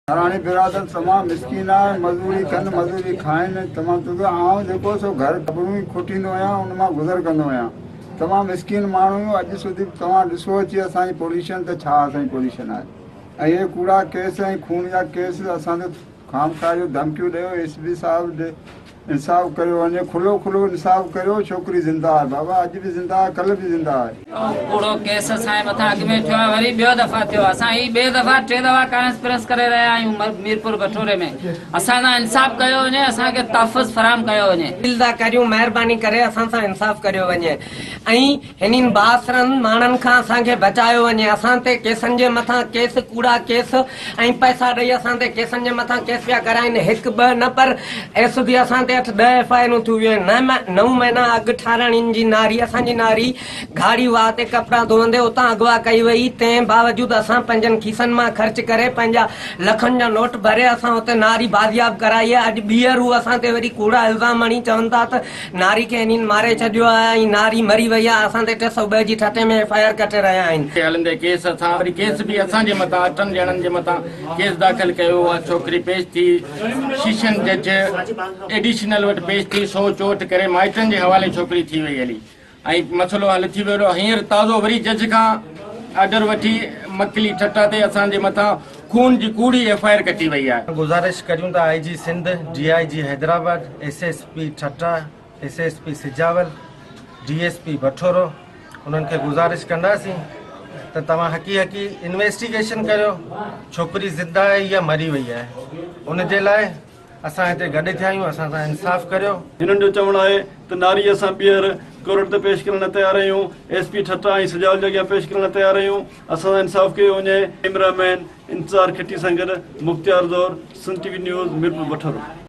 हरानी बिरादर तमाम मिसकीन है, मजदूरी कन मजदूरी खाइन तमाम तो आऊं जेको सो घर कबरू खोटींदो आहियां उन मां गुज़र कंदो आहियां। तमाम मिसकीन माण्हू अॼु सुधी तव्हां ॾिसो अची असांजी पोजीशन त छा असांजी पोजीशन आहे। ऐं इहे कूड़ा केस ऐं खून जा केस असांखे खामखा जो धमकियूं ॾियो एसपी साहिबु इंसाफ़ कयो वञे, खुलो खुलो इंसाफ़ करियो। छोकिरी ज़िंदा आहे बाबा, अॼु बि ज़िंदा आहे, कल्ह बि ज़िंदा आहे। कूड़ो केस असांजे मथां अॻु में थियो आहे, वरी ॿियो दफ़ा थियो आहे। असां ही ॿिए दफ़ा टे दफ़ा कॉन्फ्रेंस करे रहिया आहियूं मीरपुर बठोरे में। असां सां इंसाफ़ कयो वञे, असांखे तहफ़ुज़ फराहम कयो वञे। दिल था करियूं, महिरबानी करे असां सां इंसाफ़ करियो वञे ऐं हिननि बासरनि माण्हुनि खां असांखे बचायो वञे। असां ते केसनि जे मथां केस, कूड़ा केस ऐं पैसा ॾेई असां ते केसनि जे मथां केस पिया कराइनि। हिकु ॿ न पर एस बि असां ते 8-10 FIR थी वियूं आहिनि। 9 महीना अॻु ठाराणियुनि जी नारी, असांजी नारी गाड़ी वाह ते कपिड़ा धोअंदे उतां अगवा कई वई। तंहिं बावजूदि असां पंहिंजनि खीसनि मां ख़र्च करे पंहिंजा लखनि जा नोट भरे असां हुते नारी बाज़ियाब कराई आहे। अॼु ॿीहर असां ते वरी कूड़ा इल्ज़ाम हणी चवनि था त नारी खे हिननि मारे छॾियो आहे ऐं नारी मरी वई आहे। असां ते 302 जी ठटे में FIR कटे रहिया आहिनि। हलंदे केस असां वरी केस बि असांजे मथां 8 ॼणनि जे मथां केस दाख़िल कयो आहे। छोकिरी पेश थी, शीशन जज एडिशनल वटि पेश थी, 100 चोट करे माइटनि जे हवाले छोकिरी थी वई हली ऐं मसइलो हल थी वियो। हींअर ताज़ो वरी जज खां ऑर्डर वठी मकली ठटा ते असांजे मथां खून जी कूड़ी FIR कटी वई आहे। गुज़ारिश करियूं था IG Sindh, DIG Hyderabad, SSP ठटा, SSP Sujawal, DSP बठोरो, उन्हनि खे गुज़ारिश कंदासीं त तव्हां हक़ी इन्वेस्टिगेशन करियो। छोकिरी ज़िंदा आहे या मरी वई आहे, उन जे लाइ असां हिते गॾु थिया आहियूं। असां सां इंसाफ़ करियो। हिननि जो चवणु आहे त नारी असां ॿीहर कोर्ट ते पेश करण लाइ तयारु आहियूं। SP ठटा ऐं सिजावल जे अॻियां पेश करण लाइ तयारु आहियूं। असां सां इंसाफ़ कयो वञे। कैमरामैन इंतज़ार खिटी सां गॾु मुख़्तियार दौर, सन TV न्यूज़, मीरपुर बठोरो।